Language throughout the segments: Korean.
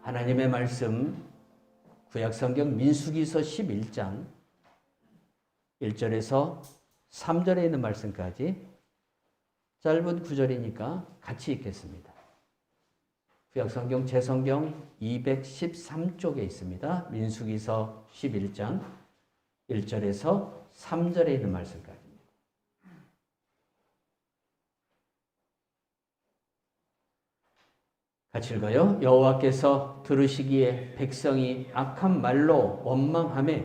하나님의 말씀 구약성경 민수기서 11장 1절에서 3절에 있는 말씀까지 짧은 구절이니까 같이 읽겠습니다. 구약성경 제성경 213쪽에 있습니다. 민수기서 11장 1절에서 3절에 있는 말씀까지. 같이 읽어요. 여호와께서 들으시기에 백성이 악한 말로 원망하매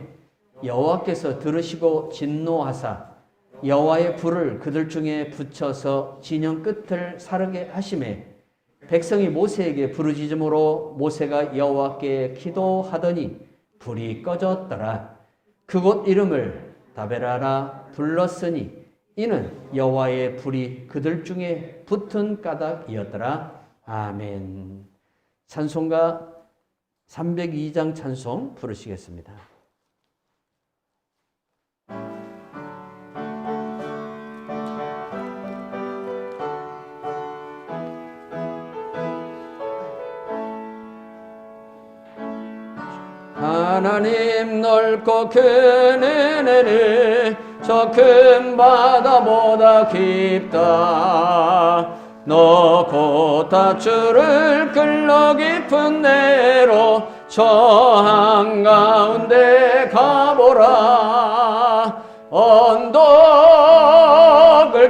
여호와께서 들으시고 진노하사 여호와의 불을 그들 중에 붙여서 진영 끝을 사르게 하시매 백성이 모세에게 부르짖음으로 모세가 여호와께 기도하더니 불이 꺼졌더라. 그곳 이름을 다베라라 불렀으니 이는 여호와의 불이 그들 중에 붙은 까닭이었더라. 아멘. 찬송가 302장 찬송 부르시겠습니다. 하나님 넓고 큰 은혜를 저 큰 바다보다 깊다. 너 곧 다주를 끌러 깊은 데로 저 한가운데 가보라. 언덕을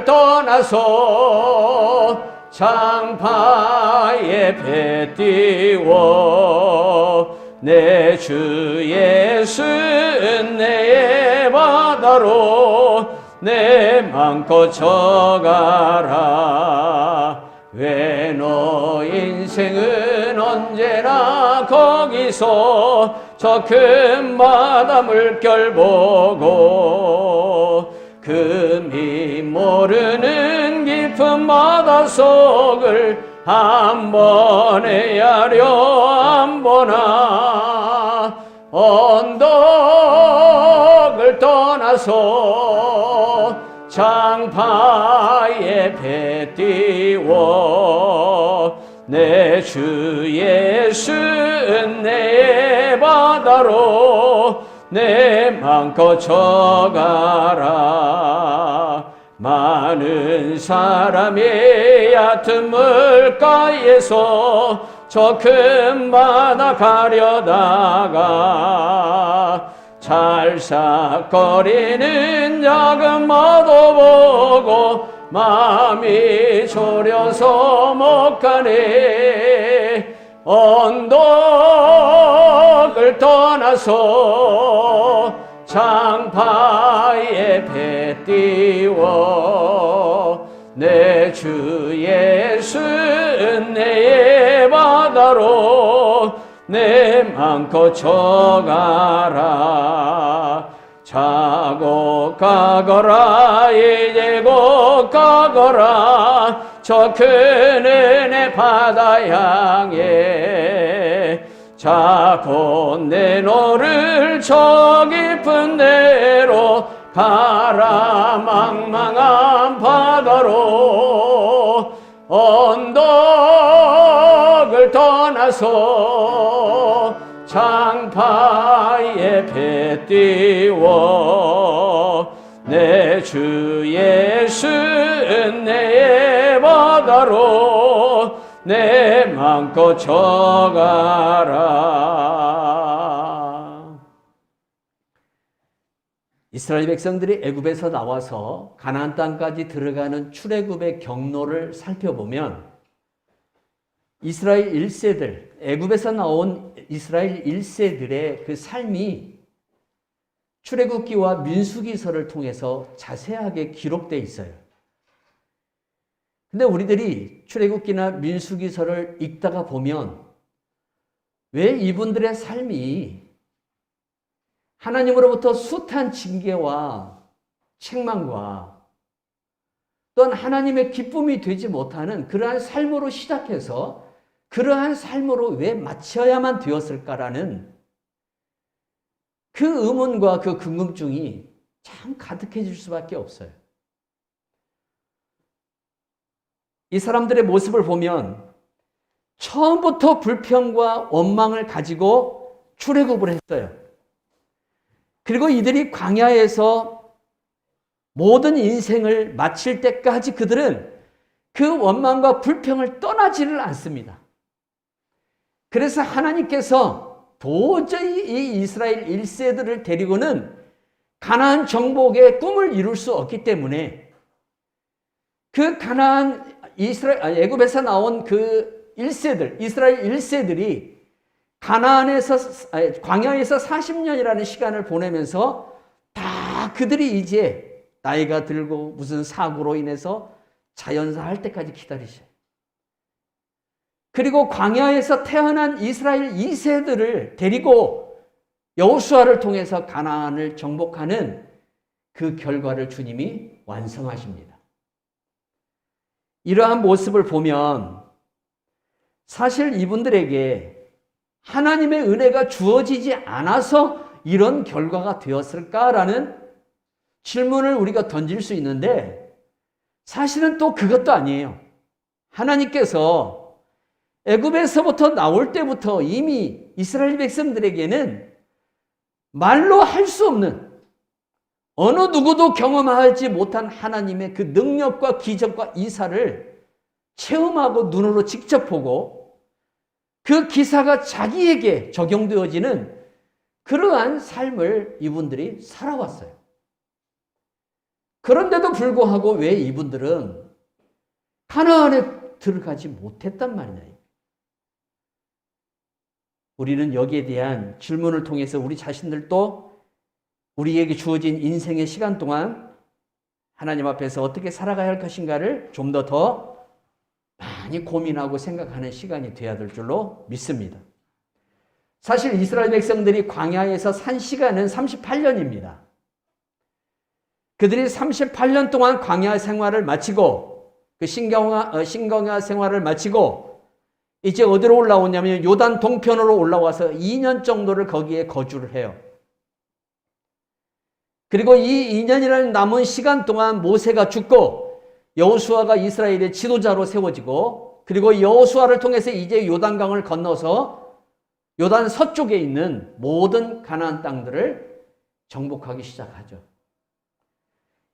떠나서 장파에 배 띄워 내 주 예수 은혜의 바다로 내 맘껏 져가라. 왜 너 인생은 언제나 거기서 저 큰 바다 물결 보고 금이 모르는 깊은 바다 속을 한 번에 헤아려 안 보나. 언덕을 떠나서 장파에 배 띄워 내 주 예수 은혜의 바다로 내 맘껏 져가라. 많은 사람이 얕은 물가에서 저 큰 바다 가려다가 찰싹거리는 작은 바다 보고 마음이 졸여서 못 가네. 언덕을 떠나서 장파에 배 띄워 내 주 예수 은혜의 바다로 내 맘껏 져가라. 자고 가거라. 이제 곧 가거라. 저 큰 은혜 바다 향해 자 곧 내 너를 저 깊은 데로 가라. 망망한 바다로 언덕을 떠나서 장파에 배 띄워 내 주 예수 은혜의 바다로 내 맘껏 져가라. 이스라엘 백성들이 애굽에서 나와서 가나안 땅까지 들어가는 출애굽의 경로를 살펴보면 이스라엘 1세들, 애굽에서 나온 이스라엘 1세들의 그 삶이 출애굽기와 민수기서를 통해서 자세하게 기록되어 있어요. 근데 우리들이 출애굽기나 민수기서를 읽다가 보면 왜 이분들의 삶이 하나님으로부터 숱한 징계와 책망과 또한 하나님의 기쁨이 되지 못하는 그러한 삶으로 시작해서 그러한 삶으로 왜 마쳐야만 되었을까라는 그 의문과 그 궁금증이 참 가득해질 수밖에 없어요. 이 사람들의 모습을 보면 처음부터 불평과 원망을 가지고 출애굽을 했어요. 그리고 이들이 광야에서 모든 인생을 마칠 때까지 그들은 그 원망과 불평을 떠나지를 않습니다. 그래서 하나님께서 도저히 이 이스라엘 1세들을 데리고는 가나안 정복의 꿈을 이룰 수 없기 때문에 그 가나안 애굽에서 나온 그 1세들, 이스라엘 1세들이 광야에서 40년이라는 시간을 보내면서 다 그들이 이제 나이가 들고 무슨 사고로 인해서 자연사 할 때까지 기다리셔요. 그리고 광야에서 태어난 이스라엘 2세들을 데리고 여호수아를 통해서 가나안을 정복하는 그 결과를 주님이 완성하십니다. 이러한 모습을 보면 사실 이분들에게 하나님의 은혜가 주어지지 않아서 이런 결과가 되었을까라는 질문을 우리가 던질 수 있는데 사실은 또 그것도 아니에요. 하나님께서 애굽에서부터 나올 때부터 이미 이스라엘 백성들에게는 말로 할 수 없는 어느 누구도 경험하지 못한 하나님의 그 능력과 기적과 이사를 체험하고 눈으로 직접 보고 그 기사가 자기에게 적용되어지는 그러한 삶을 이분들이 살아왔어요. 그런데도 불구하고 왜 이분들은 가나안에 들어가지 못했단 말이냐. 우리는 여기에 대한 질문을 통해서 우리 자신들도 우리에게 주어진 인생의 시간 동안 하나님 앞에서 어떻게 살아가야 할 것인가를 좀 더 많이 고민하고 생각하는 시간이 되어야 될 줄로 믿습니다. 사실 이스라엘 백성들이 광야에서 산 시간은 38년입니다. 그들이 38년 동안 광야 생활을 마치고 그 신경야 생활을 마치고 이제 어디로 올라오냐면 요단 동편으로 올라와서 2년 정도를 거기에 거주를 해요. 그리고 이 2년이라는 남은 시간 동안 모세가 죽고 여호수아가 이스라엘의 지도자로 세워지고 그리고 여호수아를 통해서 이제 요단강을 건너서 요단 서쪽에 있는 모든 가나안 땅들을 정복하기 시작하죠.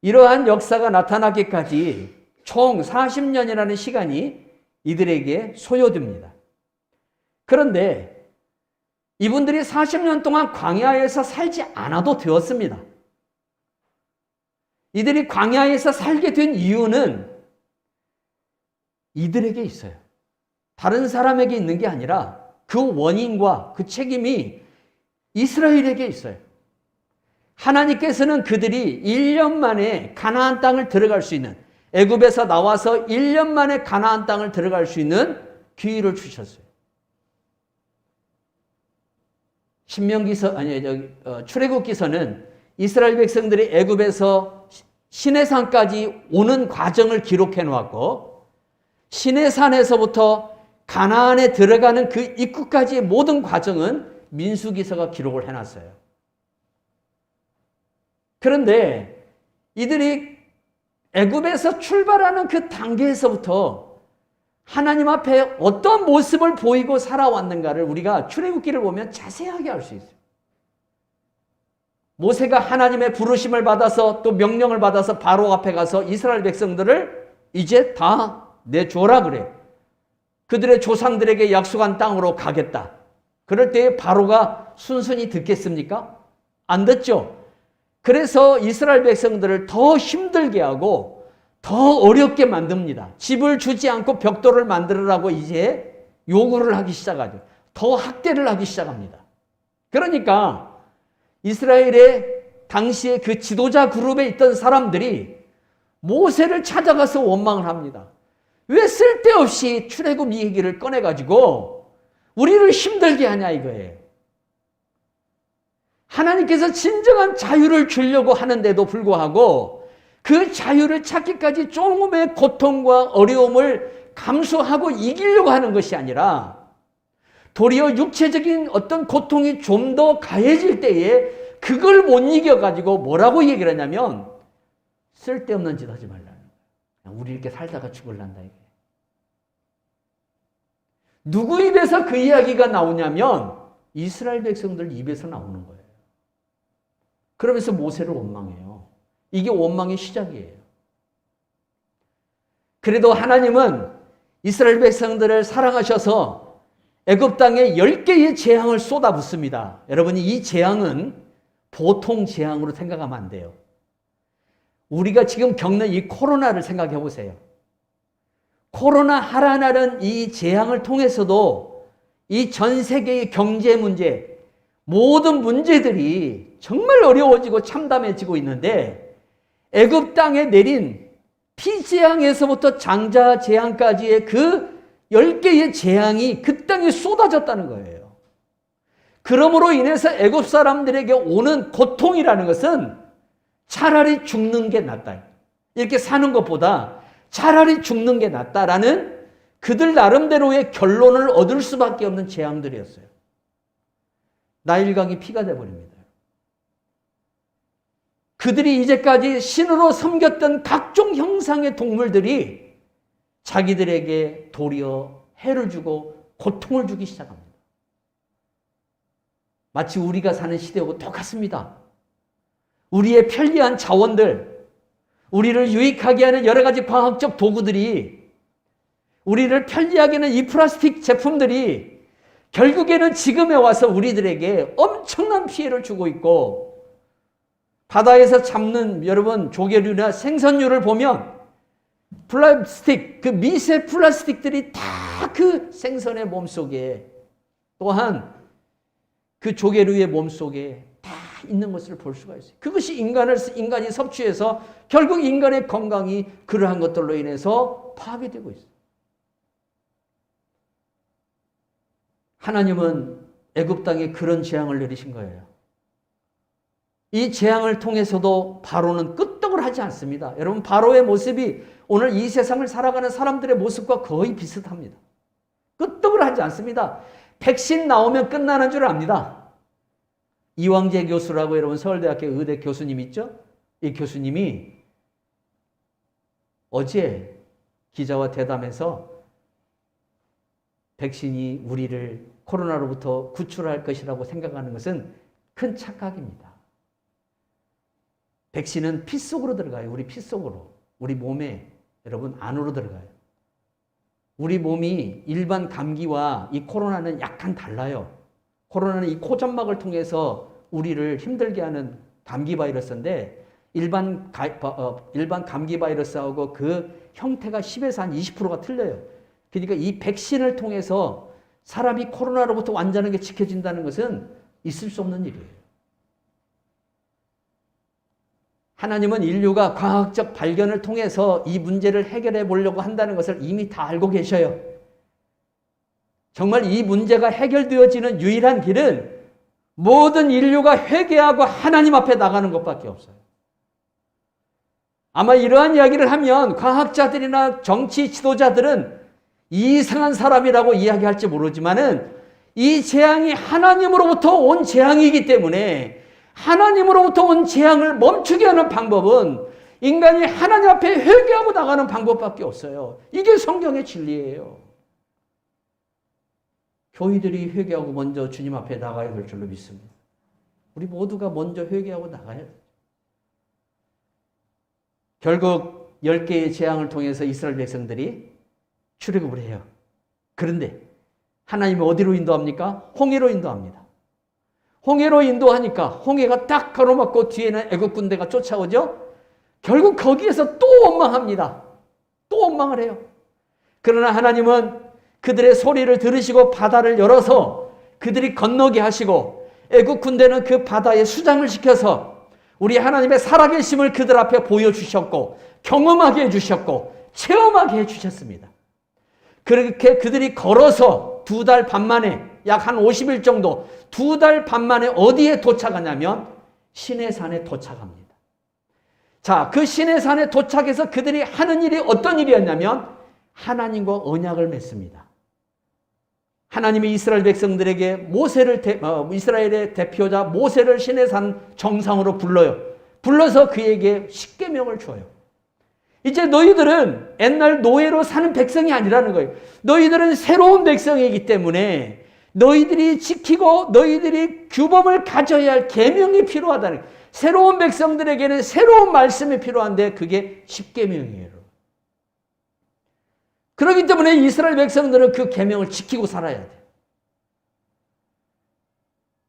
이러한 역사가 나타나기까지 총 40년이라는 시간이 이들에게 소요됩니다. 그런데 이분들이 40년 동안 광야에서 살지 않아도 되었습니다. 이들이 광야에서 살게 된 이유는 이들에게 있어요. 다른 사람에게 있는 게 아니라 그 원인과 그 책임이 이스라엘에게 있어요. 하나님께서는 그들이 1년 만에 가나안 땅을 들어갈 수 있는 애굽에서 나와서 1년 만에 가나안 땅을 들어갈 수 있는 기회를 주셨어요. 출애굽기서는 이스라엘 백성들이 애굽에서 시내산까지 오는 과정을 기록해 놓았고 시내산에서부터 가나안에 들어가는 그 입구까지의 모든 과정은 민수기서가 기록을 해놨어요. 그런데 이들이 애굽에서 출발하는 그 단계에서부터 하나님 앞에 어떤 모습을 보이고 살아왔는가를 우리가 출애굽기를 보면 자세하게 알 수 있어요. 모세가 하나님의 부르심을 받아서 또 명령을 받아서 바로 앞에 가서 이스라엘 백성들을 이제 다 내줘라 그래. 그들의 조상들에게 약속한 땅으로 가겠다. 그럴 때 바로가 순순히 듣겠습니까? 안 듣죠. 그래서 이스라엘 백성들을 더 힘들게 하고 더 어렵게 만듭니다. 집을 주지 않고 벽돌을 만들으라고 이제 요구를 하기 시작하죠. 더 학대를 하기 시작합니다. 그러니까 이스라엘의 당시에 그 지도자 그룹에 있던 사람들이 모세를 찾아가서 원망을 합니다. 왜 쓸데없이 출애굽 얘기를 꺼내가지고 우리를 힘들게 하냐 이거예요. 하나님께서 진정한 자유를 주려고 하는데도 불구하고 그 자유를 찾기까지 조금의 고통과 어려움을 감수하고 이기려고 하는 것이 아니라 도리어 육체적인 어떤 고통이 좀 더 가해질 때에 그걸 못 이겨가지고 뭐라고 얘기를 하냐면 쓸데없는 짓 하지 말라는 거예요. 우리 이렇게 살다가 죽을란다 이게. 누구 입에서 그 이야기가 나오냐면 이스라엘 백성들 입에서 나오는 거예요. 그러면서 모세를 원망해요. 이게 원망의 시작이에요. 그래도 하나님은 이스라엘 백성들을 사랑하셔서 애굽 땅에 10개의 재앙을 쏟아붓습니다. 여러분이 이 재앙은 보통 재앙으로 생각하면 안 돼요. 우리가 지금 겪는 이 코로나를 생각해 보세요. 코로나 하나하나는 이 재앙을 통해서도 이 전 세계의 경제 문제, 모든 문제들이 정말 어려워지고 참담해지고 있는데 애굽 땅에 내린 피재앙에서부터 장자재앙까지의 그 10개의 재앙이 그 땅에 쏟아졌다는 거예요. 그러므로 인해서 애굽 사람들에게 오는 고통이라는 것은 차라리 죽는 게 낫다. 이렇게 사는 것보다 차라리 죽는 게 낫다라는 그들 나름대로의 결론을 얻을 수밖에 없는 재앙들이었어요. 나일강이 피가 돼버립니다. 그들이 이제까지 신으로 섬겼던 각종 형상의 동물들이 자기들에게 도리어 해를 주고 고통을 주기 시작합니다. 마치 우리가 사는 시대하고 똑같습니다. 우리의 편리한 자원들, 우리를 유익하게 하는 여러 가지 과학적 도구들이, 우리를 편리하게 하는 이 플라스틱 제품들이 결국에는 지금에 와서 우리들에게 엄청난 피해를 주고 있고, 바다에서 잡는 여러분 조개류나 생선류를 보면 플라스틱, 그 미세 플라스틱들이 다 그 생선의 몸속에, 또한 그 조개류의 몸속에 다 있는 것을 볼 수가 있어요. 그것이 인간이 섭취해서 결국 인간의 건강이 그러한 것들로 인해서 파괴되고 있어요. 하나님은 애굽 땅에 그런 재앙을 내리신 거예요. 이 재앙을 통해서도 바로는 끄떡을 하지 않습니다. 여러분, 바로의 모습이 오늘 이 세상을 살아가는 사람들의 모습과 거의 비슷합니다. 끄떡을 하지 않습니다. 백신 나오면 끝나는 줄 압니다. 이왕재 교수라고 여러분 서울대학교 의대 교수님 있죠? 이 교수님이 어제 기자와 대담해서 백신이 우리를 코로나로부터 구출할 것이라고 생각하는 것은 큰 착각입니다. 백신은 피 속으로 들어가요. 우리 피 속으로. 우리 몸에 여러분 안으로 들어가요. 우리 몸이 일반 감기와 이 코로나는 약간 달라요. 코로나는 이 코점막을 통해서 우리를 힘들게 하는 감기 바이러스인데 일반 감기 바이러스하고 그 형태가 10에서 한 20%가 틀려요. 그러니까 이 백신을 통해서 사람이 코로나로부터 완전하게 지켜진다는 것은 있을 수 없는 일이에요. 하나님은 인류가 과학적 발견을 통해서 이 문제를 해결해 보려고 한다는 것을 이미 다 알고 계셔요. 정말 이 문제가 해결되어지는 유일한 길은 모든 인류가 회개하고 하나님 앞에 나가는 것밖에 없어요. 아마 이러한 이야기를 하면 과학자들이나 정치 지도자들은 이상한 사람이라고 이야기할지 모르지만은 이 재앙이 하나님으로부터 온 재앙이기 때문에 하나님으로부터 온 재앙을 멈추게 하는 방법은 인간이 하나님 앞에 회개하고 나가는 방법밖에 없어요. 이게 성경의 진리예요. 교회들이 회개하고 먼저 주님 앞에 나가야 될 줄로 믿습니다. 우리 모두가 먼저 회개하고 나가야 돼요. 결국 10개의 재앙을 통해서 이스라엘 백성들이 출애굽을 해요. 그런데 하나님이 어디로 인도합니까? 홍해로 인도합니다. 홍해로 인도하니까 홍해가 딱 가로막고 뒤에는 애국 군대가 쫓아오죠. 결국 거기에서 또 원망합니다. 또 원망을 해요. 그러나 하나님은 그들의 소리를 들으시고 바다를 열어서 그들이 건너게 하시고 애국 군대는 그 바다에 수장을 시켜서 우리 하나님의 살아계심을 그들 앞에 보여주셨고 경험하게 해주셨고 체험하게 해주셨습니다. 그렇게 그들이 걸어서 2달 반 만에 약 한 50일 정도 2달 반 만에 어디에 도착하냐면 시내산에 도착합니다. 자, 그 시내산에 도착해서 그들이 하는 일이 어떤 일이었냐면 하나님과 언약을 맺습니다. 하나님이 이스라엘 백성들에게 이스라엘의 대표자 모세를 시내산 정상으로 불러요. 불러서 그에게 십계명을 줘요. 이제 너희들은 옛날 노예로 사는 백성이 아니라는 거예요. 너희들은 새로운 백성이기 때문에 너희들이 지키고 너희들이 규범을 가져야 할 계명이 필요하다는 거예요. 새로운 백성들에게는 새로운 말씀이 필요한데 그게 십계명이에요. 그렇기 때문에 이스라엘 백성들은 그 계명을 지키고 살아야 돼요.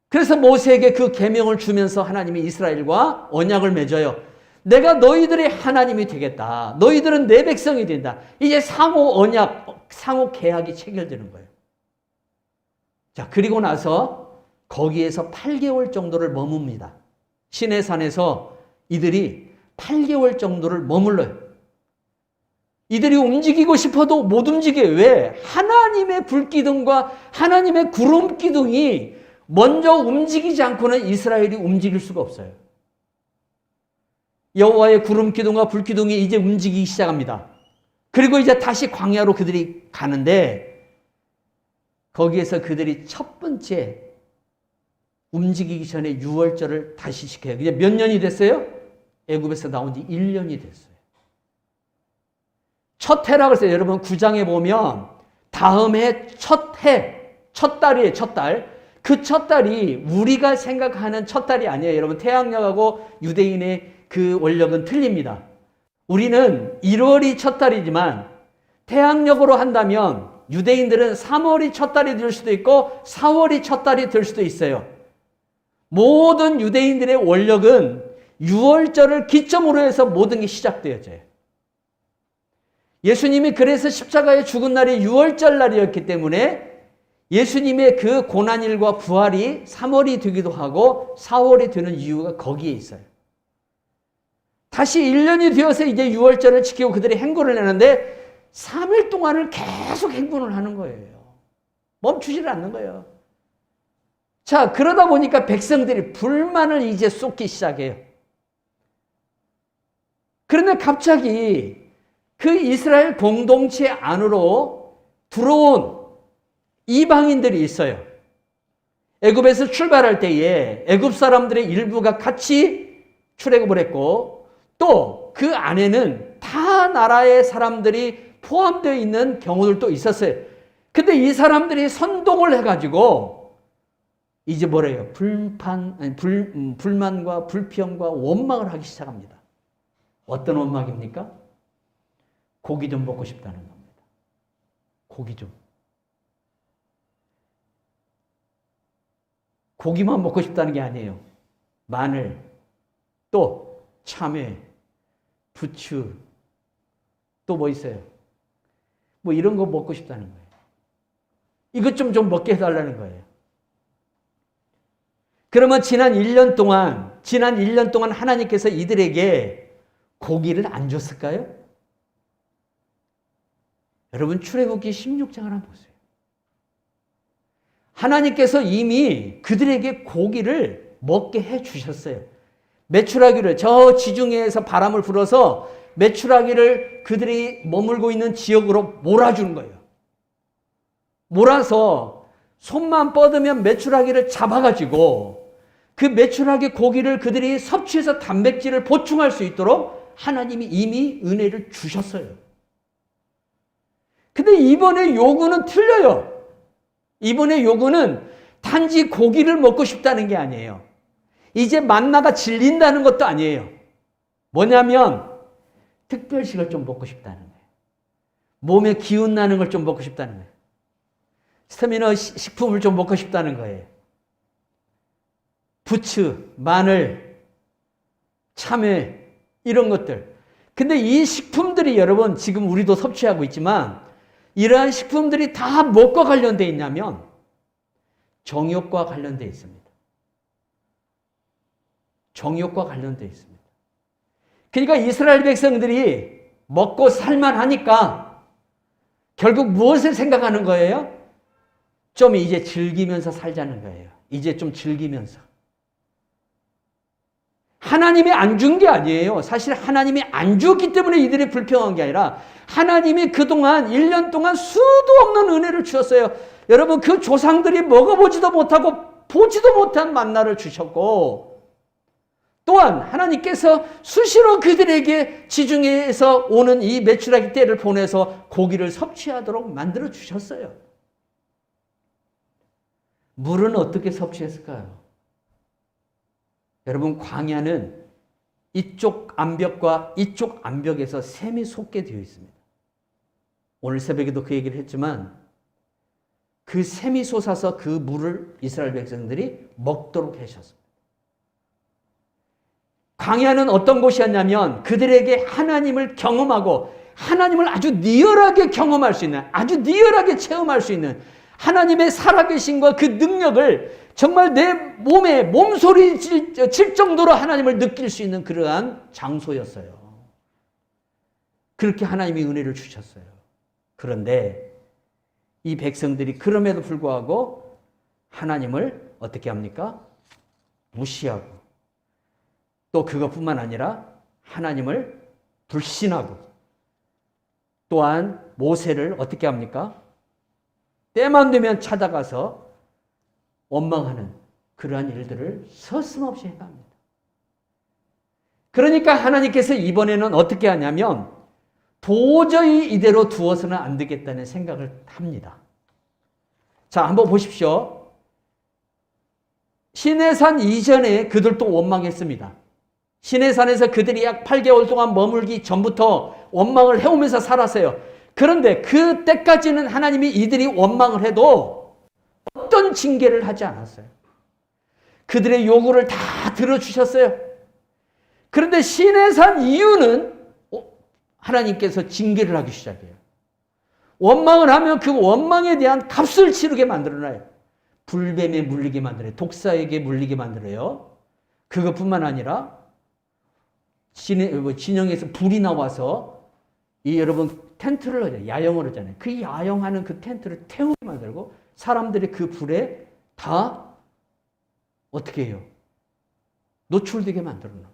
그래서 모세에게 그 계명을 주면서 하나님이 이스라엘과 언약을 맺어요. 내가 너희들의 하나님이 되겠다. 너희들은 내 백성이 된다. 이제 상호 언약, 상호 계약이 체결되는 거예요. 자, 그리고 나서 거기에서 8개월 정도를 머뭅니다. 시내산에서 이들이 8개월 정도를 머물러요. 이들이 움직이고 싶어도 못 움직여요. 왜? 하나님의 불기둥과 하나님의 구름기둥이 먼저 움직이지 않고는 이스라엘이 움직일 수가 없어요. 여호와의 구름기둥과 불기둥이 이제 움직이기 시작합니다. 그리고 이제 다시 광야로 그들이 가는데 거기에서 그들이 첫 번째 움직이기 전에 유월절을 다시 지켜요. 이제 몇 년이 됐어요? 애굽에서 나온 지 1년이 됐어요. 첫 해라고 했어요. 여러분 9장에 보면 다음 해 첫 해, 첫 달이에요. 첫 달. 그 첫 달이 우리가 생각하는 첫 달이 아니에요. 여러분 태양력하고 유대인의 그 원력은 틀립니다. 우리는 1월이 첫 달이지만 태양력으로 한다면 유대인들은 3월이 첫 달이 될 수도 있고 4월이 첫 달이 될 수도 있어요. 모든 유대인들의 원력은 6월절을 기점으로 해서 모든 게 시작되어져요. 예수님이 그래서 십자가에 죽은 날이 6월절 날이었기 때문에 예수님의 그 고난일과 부활이 3월이 되기도 하고 4월이 되는 이유가 거기에 있어요. 다시 1년이 되어서 이제 6월절을 지키고 그들이 행군을 하는데 3일 동안을 계속 행군을 하는 거예요. 멈추지를 않는 거예요. 자, 그러다 보니까 백성들이 불만을 이제 쏟기 시작해요. 그런데 갑자기 그 이스라엘 공동체 안으로 들어온 이방인들이 있어요. 애굽에서 출발할 때에 애굽 사람들의 일부가 같이 출애굽을 했고 또 그 안에는 타 나라의 사람들이 포함되어 있는 경우들도 있었어요. 근데 이 사람들이 선동을 해가지고 이제 뭐래요? 불만과 불평과 원망을 하기 시작합니다. 어떤 원망입니까? 고기 좀 먹고 싶다는 겁니다. 고기 좀. 고기만 먹고 싶다는 게 아니에요. 마늘, 또 참외, 부추, 또 뭐 있어요? 뭐 이런 거 먹고 싶다는 거예요. 이것 좀 먹게 해달라는 거예요. 그러면 지난 1년 동안 하나님께서 이들에게 고기를 안 줬을까요? 여러분 출애굽기 16장을 한번 보세요. 하나님께서 이미 그들에게 고기를 먹게 해 주셨어요. 메추라기를 저 지중해에서 바람을 불어서 메추라기를 그들이 머물고 있는 지역으로 몰아주는 거예요. 몰아서 손만 뻗으면 메추라기를 잡아가지고 그 메추라기 고기를 그들이 섭취해서 단백질을 보충할 수 있도록 하나님이 이미 은혜를 주셨어요. 근데 이번에 요구는 틀려요. 이번에 요구는 단지 고기를 먹고 싶다는 게 아니에요. 이제 만나가 질린다는 것도 아니에요. 뭐냐면 특별식을 좀 먹고 싶다는 거예요. 몸에 기운 나는 걸 좀 먹고 싶다는 거예요. 스타미너 식품을 좀 먹고 싶다는 거예요. 부추, 마늘, 참외 이런 것들. 근데 이 식품들이 여러분 지금 우리도 섭취하고 있지만 이러한 식품들이 다 무엇과 관련되어 있냐면 정욕과 관련되어 있습니다. 정욕과 관련되어 있습니다. 그러니까 이스라엘 백성들이 먹고 살만하니까 결국 무엇을 생각하는 거예요? 좀 이제 즐기면서 살자는 거예요. 이제 좀 즐기면서. 하나님이 안 준 게 아니에요. 사실 하나님이 안 줬기 때문에 이들이 불평한 게 아니라 하나님이 그동안 1년 동안 수도 없는 은혜를 주셨어요. 여러분 그 조상들이 먹어보지도 못하고 보지도 못한 만나를 주셨고 또한 하나님께서 수시로 그들에게 지중해에서 오는 이 메추라기 떼를 보내서 고기를 섭취하도록 만들어 주셨어요. 물은 어떻게 섭취했을까요? 여러분, 광야는 이쪽 암벽과 이쪽 암벽에서 샘이 솟게 되어 있습니다. 오늘 새벽에도 그 얘기를 했지만 그 샘이 솟아서 그 물을 이스라엘 백성들이 먹도록 하셨습니다. 광야는 어떤 곳이었냐면 그들에게 하나님을 경험하고 하나님을 아주 리얼하게 경험할 수 있는, 아주 리얼하게 체험할 수 있는 하나님의 살아계심과 그 능력을 정말 내 몸에 몸소리 칠 정도로 하나님을 느낄 수 있는 그러한 장소였어요. 그렇게 하나님이 은혜를 주셨어요. 그런데 이 백성들이 그럼에도 불구하고 하나님을 어떻게 합니까? 무시하고 또 그것뿐만 아니라 하나님을 불신하고 또한 모세를 어떻게 합니까? 때만 되면 찾아가서 원망하는 그러한 일들을 서슴없이 행합니다. 그러니까 하나님께서 이번에는 어떻게 하냐면 도저히 이대로 두어서는 안 되겠다는 생각을 합니다. 자, 한번 보십시오. 시내산 이전에 그들도 원망했습니다. 시내산에서 그들이 약 8개월 동안 머물기 전부터 원망을 해오면서 살았어요. 그런데 그때까지는 하나님이 이들이 원망을 해도 어떤 징계를 하지 않았어요. 그들의 요구를 다 들어주셨어요. 그런데 시내산 이유는 하나님께서 징계를 하기 시작해요. 원망을 하면 그 원망에 대한 값을 치르게 만들어놔요. 불뱀에 물리게 만들어요. 독사에게 물리게 만들어요. 그것뿐만 아니라 진영에서 불이 나와서 이 여러분 텐트를 하잖아요. 야영을 하잖아요. 그 야영하는 그 텐트를 태우게 만들고 사람들이 그 불에 다 어떻게 해요? 노출되게 만들어놔요.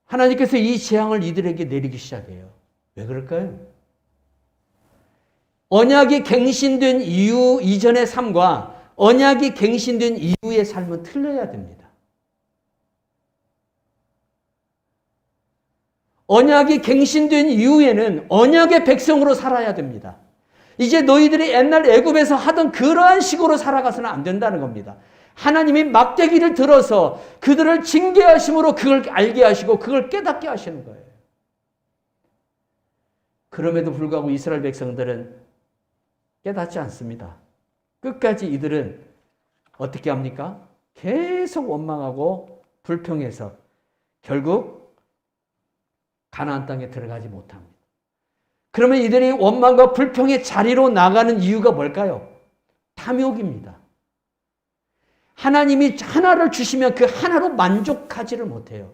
하나님께서 이 재앙을 이들에게 내리기 시작해요. 왜 그럴까요? 언약이 갱신된 이후 이전의 삶과 언약이 갱신된 이후의 삶은 틀려야 됩니다. 언약이 갱신된 이후에는 언약의 백성으로 살아야 됩니다. 이제 너희들이 옛날 애굽에서 하던 그러한 식으로 살아가서는 안 된다는 겁니다. 하나님이 막대기를 들어서 그들을 징계하심으로 그걸 알게 하시고 그걸 깨닫게 하시는 거예요. 그럼에도 불구하고 이스라엘 백성들은 깨닫지 않습니다. 끝까지 이들은 어떻게 합니까? 계속 원망하고 불평해서 결국 가나안 땅에 들어가지 못합니다. 그러면 이들이 원망과 불평의 자리로 나가는 이유가 뭘까요? 탐욕입니다. 하나님이 하나를 주시면 그 하나로 만족하지를 못해요.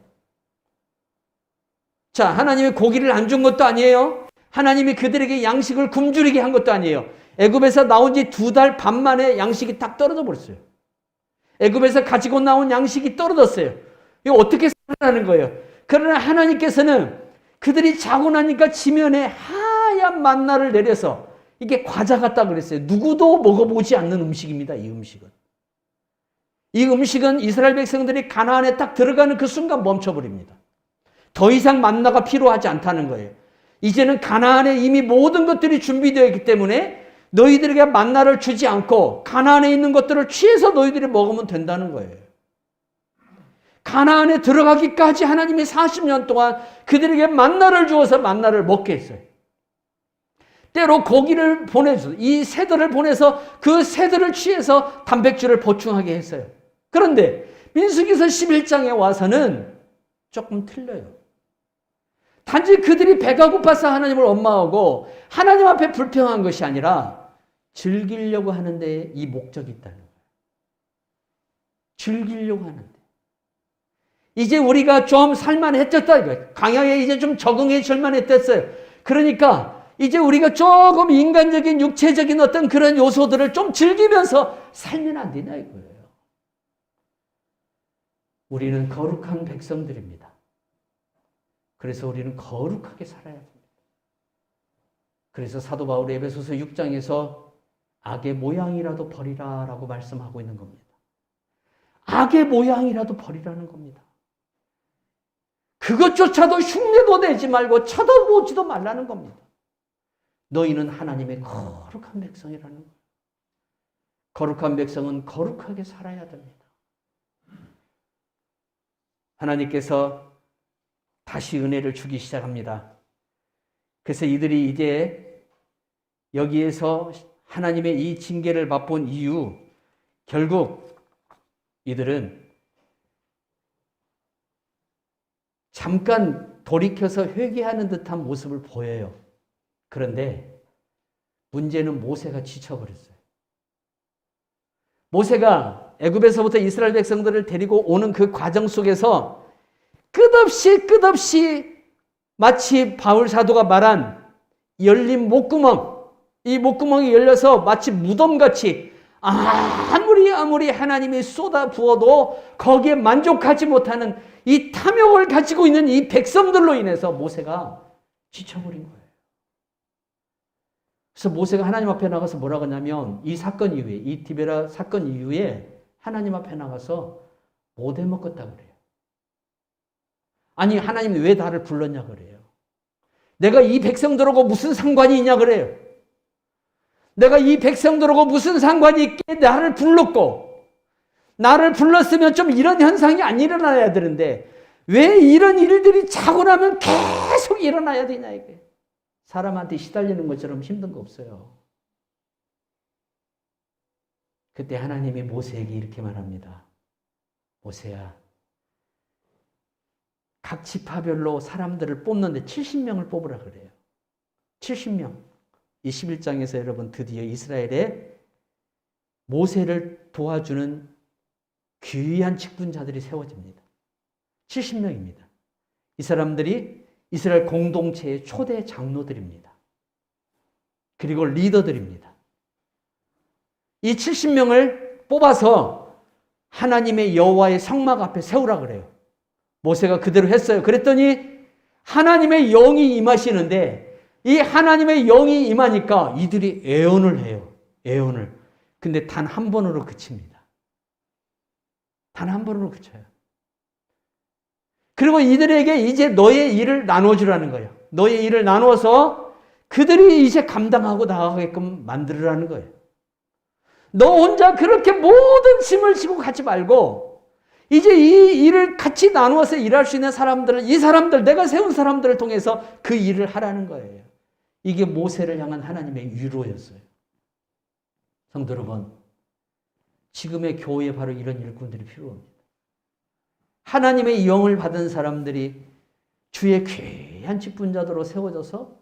자, 하나님이 고기를 안 준 것도 아니에요. 하나님이 그들에게 양식을 굶주리게 한 것도 아니에요. 애굽에서 나온 지 2달 반 만에 양식이 딱 떨어져 버렸어요. 애굽에서 가지고 나온 양식이 떨어졌어요. 이거 어떻게 살아나는 거예요? 그러나 하나님께서는 그들이 자고 나니까 지면에 하얀 만나를 내려서 이게 과자 같다 그랬어요. 누구도 먹어보지 않는 음식입니다. 이 음식은. 이 음식은 이스라엘 백성들이 가나안에 딱 들어가는 그 순간 멈춰버립니다. 더 이상 만나가 필요하지 않다는 거예요. 이제는 가나안에 이미 모든 것들이 준비되어 있기 때문에 너희들에게 만나를 주지 않고 가나안에 있는 것들을 취해서 너희들이 먹으면 된다는 거예요. 가나안에 들어가기까지 하나님이 40년 동안 그들에게 만나를 주어서 만나를 먹게 했어요. 때로 고기를 보내서 이 새들을 보내서 그 새들을 취해서 단백질을 보충하게 했어요. 그런데 민수기서 11장에 와서는 조금 틀려요. 단지 그들이 배가 고파서 하나님을 원망하고 하나님 앞에 불평한 것이 아니라 즐기려고 하는데 이 목적이 있다는 거예요. 즐기려고 하는데. 이제 우리가 좀 살만해졌다 이거예요. 광야에 이제 좀 적응해 줄만해졌어요. 그러니까 이제 우리가 조금 인간적인 육체적인 어떤 그런 요소들을 좀 즐기면서 살면 안 되냐 이거예요. 우리는 거룩한 백성들입니다. 그래서 우리는 거룩하게 살아야 됩니다. 그래서 사도 바울이 에베소서 6장에서 악의 모양이라도 버리라 라고 말씀하고 있는 겁니다. 악의 모양이라도 버리라는 겁니다. 그것조차도 흉내도 내지 말고 쳐다보지도 말라는 겁니다. 너희는 하나님의 거룩한 백성이라는 거예요. 거룩한 백성은 거룩하게 살아야 됩니다. 하나님께서 다시 은혜를 주기 시작합니다. 그래서 이들이 이제 여기에서 하나님의 이 징계를 맛본 이유, 결국 이들은 잠깐 돌이켜서 회개하는 듯한 모습을 보여요. 그런데 문제는 모세가 지쳐버렸어요. 모세가 애굽에서부터 이스라엘 백성들을 데리고 오는 그 과정 속에서 끝없이 마치 바울 사도가 말한 열린 목구멍, 이 목구멍이 열려서 마치 무덤같이 아무리 하나님이 쏟아 부어도 거기에 만족하지 못하는 이 탐욕을 가지고 있는 이 백성들로 인해서 모세가 지쳐버린 거예요. 그래서 모세가 하나님 앞에 나가서 뭐라고 하냐면 이 사건 이후에, 이 디베라 사건 이후에 하나님 앞에 나가서 못 해먹었다 그래요. 아니 하나님이 왜 나를 불렀냐 그래요. 내가 이 백성들하고 무슨 상관이 있냐 그래요. 내가 이 백성들하고 무슨 상관이 있게 나를 불렀고, 나를 불렀으면 좀 이런 현상이 안 일어나야 되는데 왜 이런 일들이 자고 나면 계속 일어나야 되냐 이게. 사람한테 시달리는 것처럼 힘든 거 없어요. 그때 하나님이 모세에게 이렇게 말합니다. 모세야, 각 지파별로 사람들을 뽑는데 70명을 뽑으라 그래요. 70명. 21장에서 여러분 드디어 이스라엘에 모세를 도와주는 귀한 직분자들이 세워집니다. 70명입니다. 이 사람들이 이스라엘 공동체의 초대 장로들입니다. 그리고 리더들입니다. 이 70명을 뽑아서 하나님의 여호와의 성막 앞에 세우라 그래요. 모세가 그대로 했어요. 그랬더니 하나님의 영이 임하시는데 이 하나님의 영이 임하니까 이들이 애언을 해요. 애언을. 근데 단 한 번으로 그칩니다. 단 한 번으로 그쳐요. 그리고 이들에게 이제 너의 일을 나눠주라는 거예요. 너의 일을 나눠서 그들이 이제 감당하고 나가게끔 만들으라는 거예요. 너 혼자 그렇게 모든 짐을 지고 가지 말고 이제 이 일을 같이 나누어서 일할 수 있는 사람들을, 이 사람들, 내가 세운 사람들을 통해서 그 일을 하라는 거예요. 이게 모세를 향한 하나님의 위로였어요. 성도 여러분, 지금의 교회에 바로 이런 일꾼들이 필요합니다. 하나님의 영을 받은 사람들이 주의 귀한 직분자들로 세워져서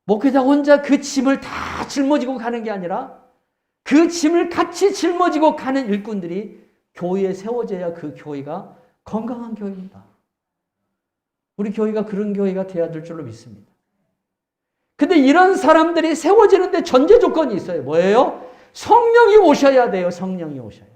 목회자 혼자 그 짐을 다 짊어지고 가는 게 아니라 그 짐을 같이 짊어지고 가는 일꾼들이 교회에 세워져야 그 교회가 건강한 교회입니다. 우리 교회가 그런 교회가 되어야 될 줄로 믿습니다. 근데 이런 사람들이 세워지는데 전제 조건이 있어요. 뭐예요? 성령이 오셔야 돼요. 성령이 오셔야 돼요.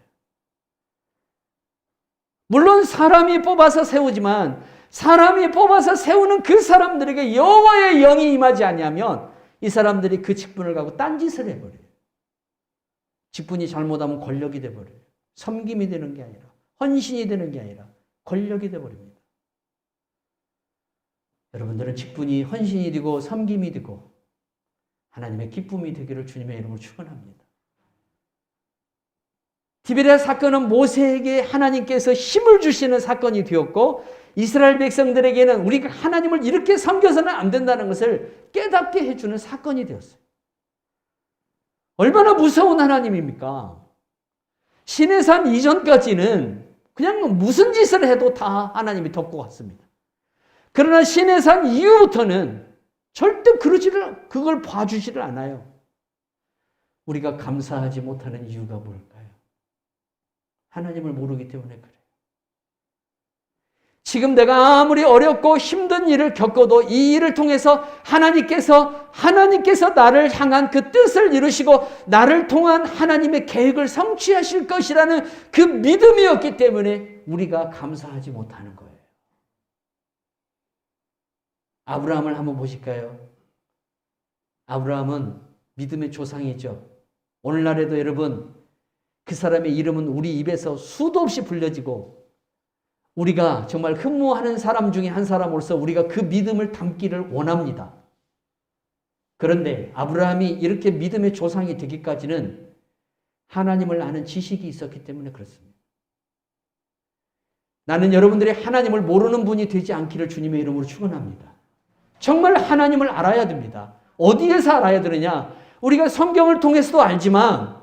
물론 사람이 뽑아서 세우지만 사람이 뽑아서 세우는 그 사람들에게 여호와의 영이 임하지 않으면 이 사람들이 그 직분을 가고 딴짓을 해버려요. 직분이 잘못하면 권력이 돼버려요. 섬김이 되는 게 아니라, 헌신이 되는 게 아니라 권력이 돼버립니다. 여러분들은 직분이 헌신이 되고 섬김이 되고 하나님의 기쁨이 되기를 주님의 이름으로 축원합니다. 디베라 사건은 모세에게 하나님께서 힘을 주시는 사건이 되었고 이스라엘 백성들에게는 우리가 하나님을 이렇게 섬겨서는 안 된다는 것을 깨닫게 해주는 사건이 되었어요. 얼마나 무서운 하나님입니까? 시내산 이전까지는 그냥 무슨 짓을 해도 다 하나님이 덮고 갔습니다. 그러나 시내산 이후부터는 절대 그걸 봐주지를 않아요. 우리가 감사하지 못하는 이유가 뭘까요? 하나님을 모르기 때문에 그래요. 지금 내가 아무리 어렵고 힘든 일을 겪어도 이 일을 통해서 하나님께서 나를 향한 그 뜻을 이루시고 나를 통한 하나님의 계획을 성취하실 것이라는 그 믿음이었기 때문에 우리가 감사하지 못하는 거예요. 아브라함을 한번 보실까요? 아브라함은 믿음의 조상이죠. 오늘날에도 여러분 그 사람의 이름은 우리 입에서 수도 없이 불려지고 우리가 정말 흠모하는 사람 중에 한 사람으로서 우리가 그 믿음을 담기를 원합니다. 그런데 아브라함이 이렇게 믿음의 조상이 되기까지는 하나님을 아는 지식이 있었기 때문에 그렇습니다. 나는 여러분들이 하나님을 모르는 분이 되지 않기를 주님의 이름으로 축원합니다. 정말 하나님을 알아야 됩니다. 어디에서 알아야 되느냐? 우리가 성경을 통해서도 알지만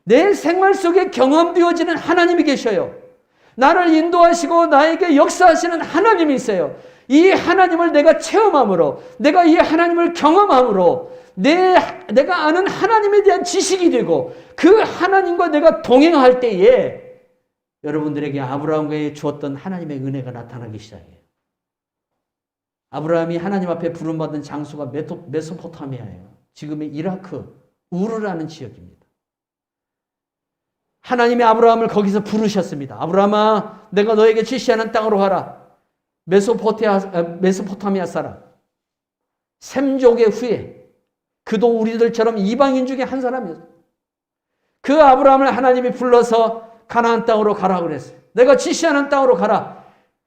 내 생활 속에 경험되어지는 하나님이 계셔요. 나를 인도하시고 나에게 역사하시는 하나님이 있어요. 이 하나님을 내가 체험함으로, 내가 이 하나님을 경험함으로 내가 아는 하나님에 대한 지식이 되고 그 하나님과 내가 동행할 때에 여러분들에게 아브라함에게 주었던 하나님의 은혜가 나타나기 시작해요. 아브라함이 하나님 앞에 부름받은 장소가 메소포타미아예요. 지금의 이라크, 우르라는 지역입니다. 하나님이 아브라함을 거기서 부르셨습니다. 아브라함아, 내가 너에게 지시하는 땅으로 가라. 메소포타미아 사람. 셈족의 후예. 그도 우리들처럼 이방인 중에 한 사람이었어요. 그 아브라함을 하나님이 불러서 가나안 땅으로 가라 그랬어요. 내가 지시하는 땅으로 가라.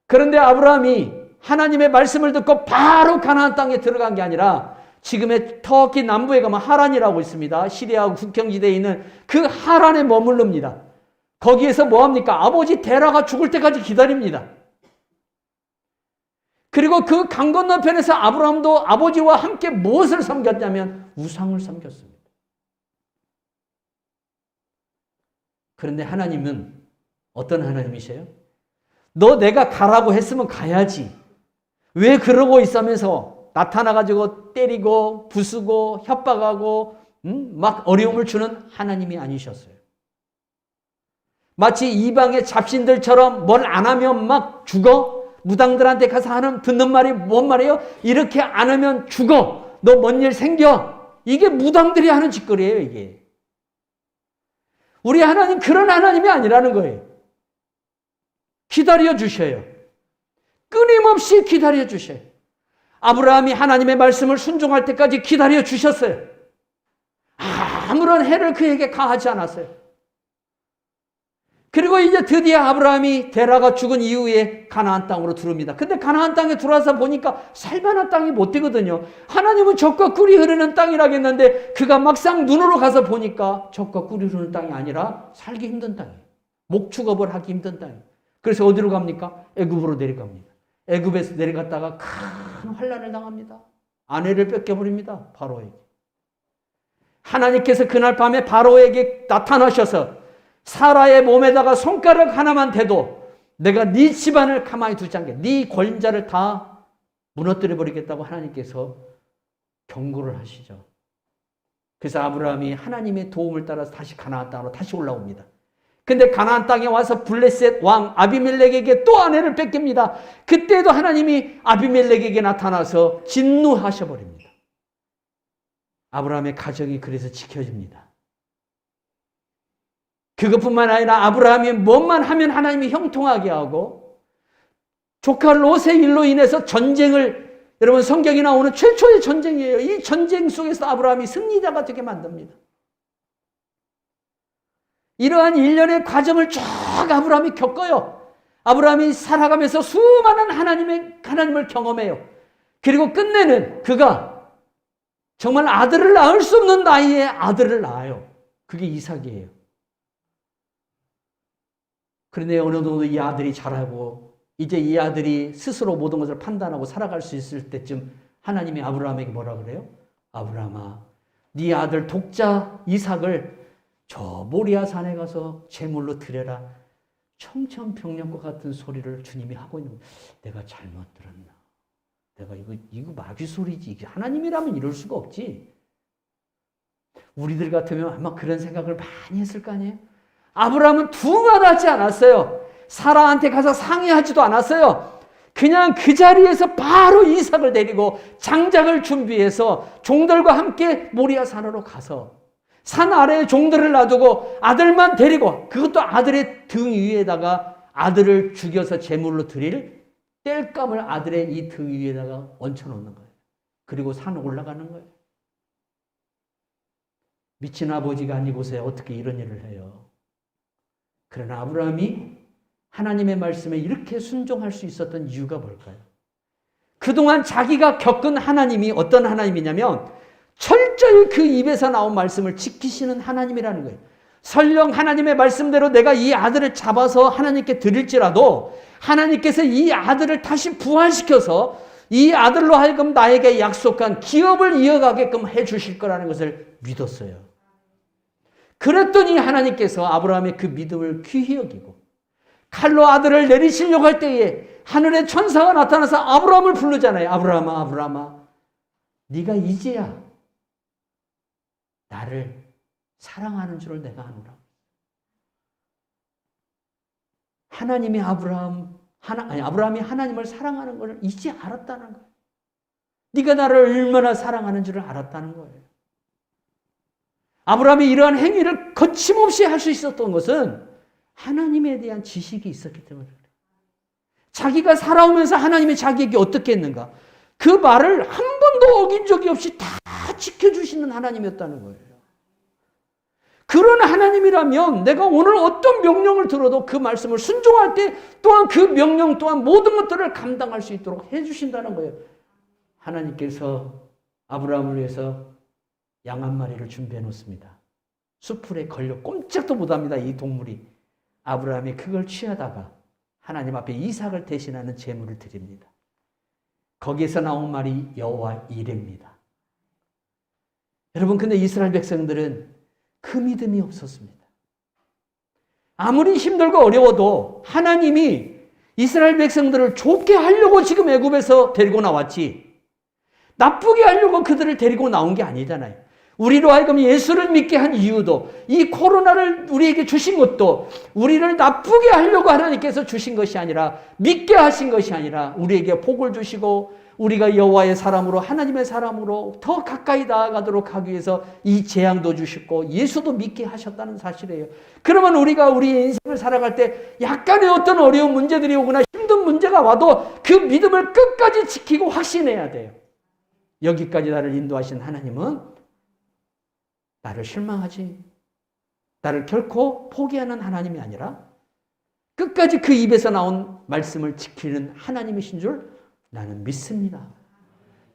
그런데 아브라함이 하나님의 말씀을 듣고 바로 가나안 땅에 들어간 게 아니라 지금의 터키 남부에 가면 하란이라고 있습니다. 시리아 국경지대에 있는 그 하란에 머무릅니다. 거기에서 뭐합니까? 아버지 데라가 죽을 때까지 기다립니다. 그리고 그 강 건너편에서 아브라함도 아버지와 함께 무엇을 섬겼냐면 우상을 섬겼습니다. 그런데 하나님은 어떤 하나님이세요? 너 내가 가라고 했으면 가야지. 왜 그러고 있으면서 나타나가지고 때리고 부수고 협박하고 막 어려움을 주는 하나님이 아니셨어요. 마치 이방의 잡신들처럼 뭘 안 하면 막 죽어? 무당들한테 가서 하는 듣는 말이 뭔 말이에요? 이렇게 안 하면 죽어. 너 뭔 일 생겨. 이게 무당들이 하는 짓거리예요, 이게. 우리 하나님 그런 하나님이 아니라는 거예요. 기다려 주셔요. 끊임없이 기다려 주셔요. 아브라함이 하나님의 말씀을 순종할 때까지 기다려 주셨어요. 아무런 해를 그에게 가하지 않았어요. 그리고 이제 드디어 아브라함이 데라가 죽은 이후에 가나안 땅으로 들어옵니다. 근데 가나안 땅에 들어와서 보니까 살만한 땅이 못 되거든요. 하나님은 젖과 꿀이 흐르는 땅이라겠는데 그가 막상 눈으로 가서 보니까 젖과 꿀이 흐르는 땅이 아니라 살기 힘든 땅이에요. 목축업을 하기 힘든 땅이에요. 그래서 어디로 갑니까? 애굽으로 내려갑니다. 애굽에서 내려갔다가 큰 환난을 당합니다. 아내를 뺏겨버립니다. 바로에게. 하나님께서 그날 밤에 바로에게 나타나셔서 사라의 몸에다가 손가락 하나만 대도 내가 네 집안을 가만히 두지 않게 네 권자를 다 무너뜨려 버리겠다고 하나님께서 경고를 하시죠. 그래서 아브라함이 하나님의 도움을 따라서 다시 가나안 땅으로 다시 올라옵니다. 근데 가나안 땅에 와서 블레셋 왕 아비멜렉에게 또 아내를 뺏깁니다. 그때도 하나님이 아비멜렉에게 나타나서 진노하셔 버립니다. 아브라함의 가정이 그래서 지켜집니다. 그것뿐만 아니라 아브라함이 뭐만 하면 하나님이 형통하게 하고 조카 롯의 일로 인해서 전쟁을, 여러분 성경에 나오는 최초의 전쟁이에요. 이 전쟁 속에서 아브라함이 승리자가 되게 만듭니다. 이러한 일련의 과정을 쭉 아브라함이 겪어요. 아브라함이 살아가면서 수많은 하나님을 경험해요. 그리고 끝내는 그가 정말 아들을 낳을 수 없는 나이에 아들을 낳아요. 그게 이삭이에요. 그런데 어느 정도 이 아들이 자라고 이제 이 아들이 스스로 모든 것을 판단하고 살아갈 수 있을 때쯤 하나님이 아브라함에게 뭐라 그래요? 아브라함아, 네 아들 독자 이삭을 저 모리아 산에 가서 제물로 드려라. 청천벽력과 같은 소리를 주님이 하고 있는 거예요. 내가 잘못 들었나? 내가 이거 마귀 소리지. 이게 하나님이라면 이럴 수가 없지. 우리들 같으면 아마 그런 생각을 많이 했을 거 아니에요? 아브라함은 두말하지 않았어요. 사라한테 가서 상의하지도 않았어요. 그냥 그 자리에서 바로 이삭을 데리고 장작을 준비해서 종들과 함께 모리아 산으로 가서 산 아래에 종들을 놔두고 아들만 데리고, 그것도 아들의 등 위에다가 아들을 죽여서 제물로 드릴 땔감을 아들의 이 등 위에다가 얹혀놓는 거예요. 그리고 산 올라가는 거예요. 미친 아버지가 아니고서야 어떻게 이런 일을 해요. 그러나 아브라함이 하나님의 말씀에 이렇게 순종할 수 있었던 이유가 뭘까요? 그동안 자기가 겪은 하나님이 어떤 하나님이냐면 철저히 그 입에서 나온 말씀을 지키시는 하나님이라는 거예요. 설령 하나님의 말씀대로 내가 이 아들을 잡아서 하나님께 드릴지라도 하나님께서 이 아들을 다시 부활시켜서 이 아들로 하여금 나에게 약속한 기업을 이어가게끔 해 주실 거라는 것을 믿었어요. 그랬더니 하나님께서 아브라함의 그 믿음을 귀히 여기고 칼로 아들을 내리시려고 할 때에 하늘의 천사가 나타나서 아브라함을 부르잖아요. 아브라함아, 아브라함아, 네가 이제야 나를 사랑하는 줄을 내가 아노라. 하나님이 아브라함이 하나님을 사랑하는 것을 이제 알았다는 거예요. 네가 나를 얼마나 사랑하는 줄을 알았다는 거예요. 아브라함이 이러한 행위를 거침없이 할 수 있었던 것은 하나님에 대한 지식이 있었기 때문에 그래요. 자기가 살아오면서 하나님이 자기에게 어떻게 했는가? 그 말을 한 번도 어긴 적이 없이 다 지켜주시는 하나님이었다는 거예요. 그런 하나님이라면 내가 오늘 어떤 명령을 들어도 그 말씀을 순종할 때 또한 그 명령 또한 모든 것들을 감당할 수 있도록 해주신다는 거예요. 하나님께서 아브라함을 위해서 양 한 마리를 준비해 놓습니다. 수풀에 걸려 꼼짝도 못합니다. 이 동물이. 아브라함이 그걸 취하다가 하나님 앞에 이삭을 대신하는 제물을 드립니다. 거기에서 나온 말이 여호와 이레입니다. 여러분, 근데 이스라엘 백성들은 그 믿음이 없었습니다. 아무리 힘들고 어려워도 하나님이 이스라엘 백성들을 좋게 하려고 지금 애굽에서 데리고 나왔지 나쁘게 하려고 그들을 데리고 나온 게 아니잖아요. 우리로 하여금 예수를 믿게 한 이유도 이 코로나를 우리에게 주신 것도 우리를 나쁘게 하려고 하나님께서 주신 것이 아니라 믿게 하신 것이 아니라 우리에게 복을 주시고 우리가 여호와의 사람으로 하나님의 사람으로 더 가까이 나아가도록 하기 위해서 이 재앙도 주셨고 예수도 믿게 하셨다는 사실이에요. 그러면 우리가 우리의 인생을 살아갈 때 약간의 어떤 어려운 문제들이 오거나 힘든 문제가 와도 그 믿음을 끝까지 지키고 확신해야 돼요. 여기까지 나를 인도하신 하나님은 나를 실망하지, 나를 결코 포기하는 하나님이 아니라 끝까지 그 입에서 나온 말씀을 지키는 하나님이신 줄 나는 믿습니다.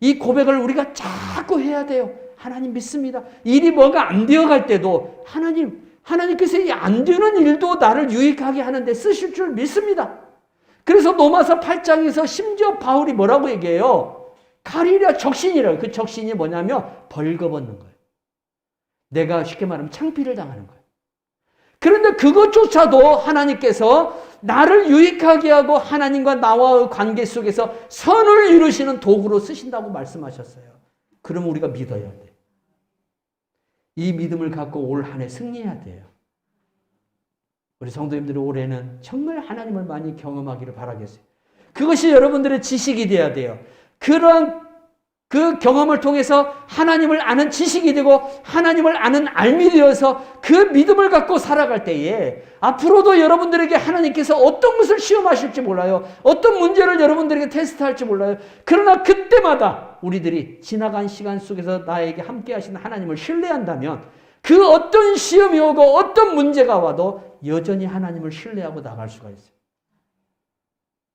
이 고백을 우리가 자꾸 해야 돼요. 하나님 믿습니다. 일이 뭐가 안 되어갈 때도 하나님께서 이 안 되는 일도 나를 유익하게 하는데 쓰실 줄 믿습니다. 그래서 로마서 8장에서 심지어 바울이 뭐라고 얘기해요? 가리랴 적신이라고. 그 적신이 뭐냐면 벌거벗는 거예요. 내가 쉽게 말하면 창피를 당하는 거예요. 그런데 그것조차도 하나님께서 나를 유익하게 하고 하나님과 나와의 관계 속에서 선을 이루시는 도구로 쓰신다고 말씀하셨어요. 그럼 우리가 믿어야 돼요. 이 믿음을 갖고 올 한 해 승리해야 돼요. 우리 성도님들이 올해는 정말 하나님을 많이 경험하기를 바라겠어요. 그것이 여러분들의 지식이 돼야 돼요. 그런 그 경험을 통해서 하나님을 아는 지식이 되고 하나님을 아는 알미 되어서 그 믿음을 갖고 살아갈 때에 앞으로도 여러분들에게 하나님께서 어떤 것을 시험하실지 몰라요. 어떤 문제를 여러분들에게 테스트할지 몰라요. 그러나 그때마다 우리들이 지나간 시간 속에서 나에게 함께 하시는 하나님을 신뢰한다면 그 어떤 시험이 오고 어떤 문제가 와도 여전히 하나님을 신뢰하고 나갈 수가 있어요.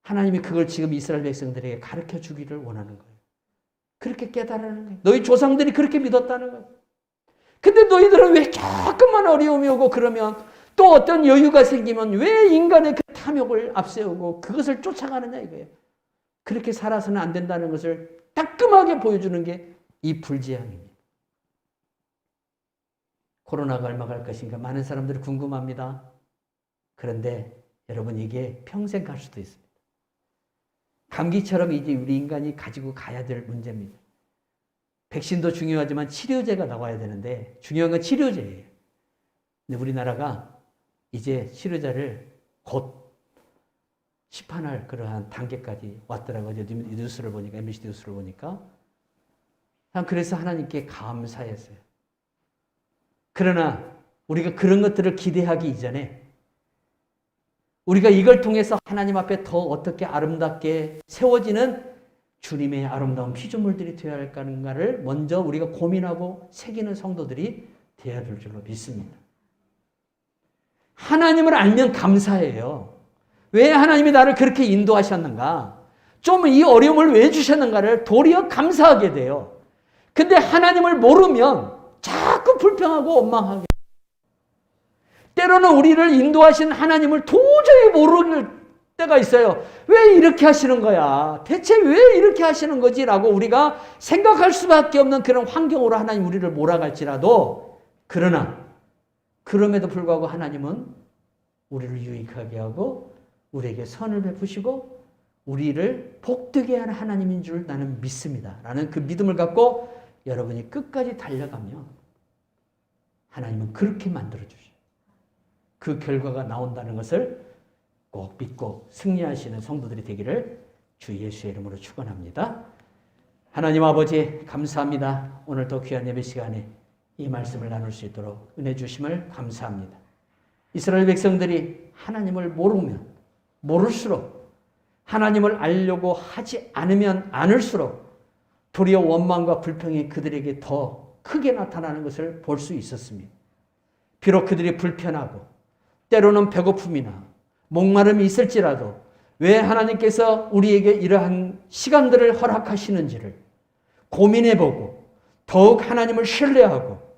하나님이 그걸 지금 이스라엘 백성들에게 가르쳐 주기를 원하는 거예요. 그렇게 깨달으는 거예요. 너희 조상들이 그렇게 믿었다는 거예요. 근데 너희들은 왜 조금만 어려움이 오고 그러면 또 어떤 여유가 생기면 왜 인간의 그 탐욕을 앞세우고 그것을 쫓아가느냐 이거예요. 그렇게 살아서는 안 된다는 것을 따끔하게 보여주는 게 이 불재앙입니다. 코로나가 얼마 갈 것인가 많은 사람들이 궁금합니다. 그런데 여러분 이게 평생 갈 수도 있습니다. 감기처럼 이제 우리 인간이 가지고 가야 될 문제입니다. 백신도 중요하지만 치료제가 나와야 되는데 중요한 건 치료제예요. 근데 우리나라가 이제 치료제를 곧 시판할 그러한 단계까지 왔더라고요. 뉴스를 보니까, MBC 뉴스를 보니까. 그래서 하나님께 감사했어요. 그러나 우리가 그런 것들을 기대하기 이전에 우리가 이걸 통해서 하나님 앞에 더 어떻게 아름답게 세워지는 주님의 아름다운 피조물들이 되어야 할까를 먼저 우리가 고민하고 새기는 성도들이 되어야 될 줄로 믿습니다. 하나님을 알면 감사해요. 왜 하나님이 나를 그렇게 인도하셨는가? 좀 이 어려움을 왜 주셨는가를 도리어 감사하게 돼요. 근데 하나님을 모르면 자꾸 불평하고 원망하게. 때로는 우리를 인도하신 하나님을 도저히 모를 때가 있어요. 왜 이렇게 하시는 거야? 대체 왜 이렇게 하시는 거지? 라고 우리가 생각할 수밖에 없는 그런 환경으로 하나님 우리를 몰아갈지라도, 그러나 그럼에도 불구하고 하나님은 우리를 유익하게 하고 우리에게 선을 베푸시고 우리를 복되게 하는 하나님인 줄 나는 믿습니다. 라는 그 믿음을 갖고 여러분이 끝까지 달려가면 하나님은 그렇게 만들어주셔요. 그 결과가 나온다는 것을 꼭 믿고 승리하시는 성도들이 되기를 주 예수의 이름으로 축원합니다. 하나님 아버지 감사합니다. 오늘도 귀한 예배 시간에 이 말씀을 나눌 수 있도록 은혜 주심을 감사합니다. 이스라엘 백성들이 하나님을 모르면 모를수록, 하나님을 알려고 하지 않으면 않을수록 도리어 원망과 불평이 그들에게 더 크게 나타나는 것을 볼 수 있었습니다. 비록 그들이 불편하고 때로는 배고픔이나 목마름이 있을지라도 왜 하나님께서 우리에게 이러한 시간들을 허락하시는지를 고민해보고 더욱 하나님을 신뢰하고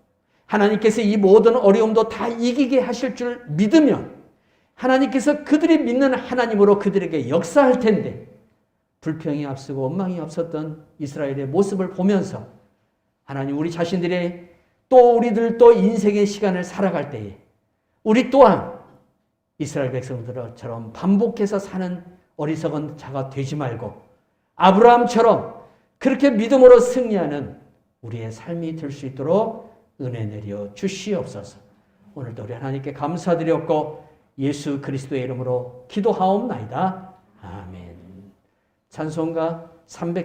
하나님께서 이 모든 어려움도 다 이기게 하실 줄 믿으면 하나님께서 그들이 믿는 하나님으로 그들에게 역사할 텐데, 불평이 앞서고 원망이 앞섰던 이스라엘의 모습을 보면서 하나님 우리 자신들의 또 우리들도 인생의 시간을 살아갈 때에 우리 또한 이스라엘 백성들처럼 반복해서 사는 어리석은 자가 되지 말고 아브라함처럼 그렇게 믿음으로 승리하는 우리의 삶이 될 수 있도록 은혜 내려 주시옵소서. 오늘도 우리 하나님께 감사드렸고 예수 그리스도의 이름으로 기도하옵나이다. 아멘. 찬송가 300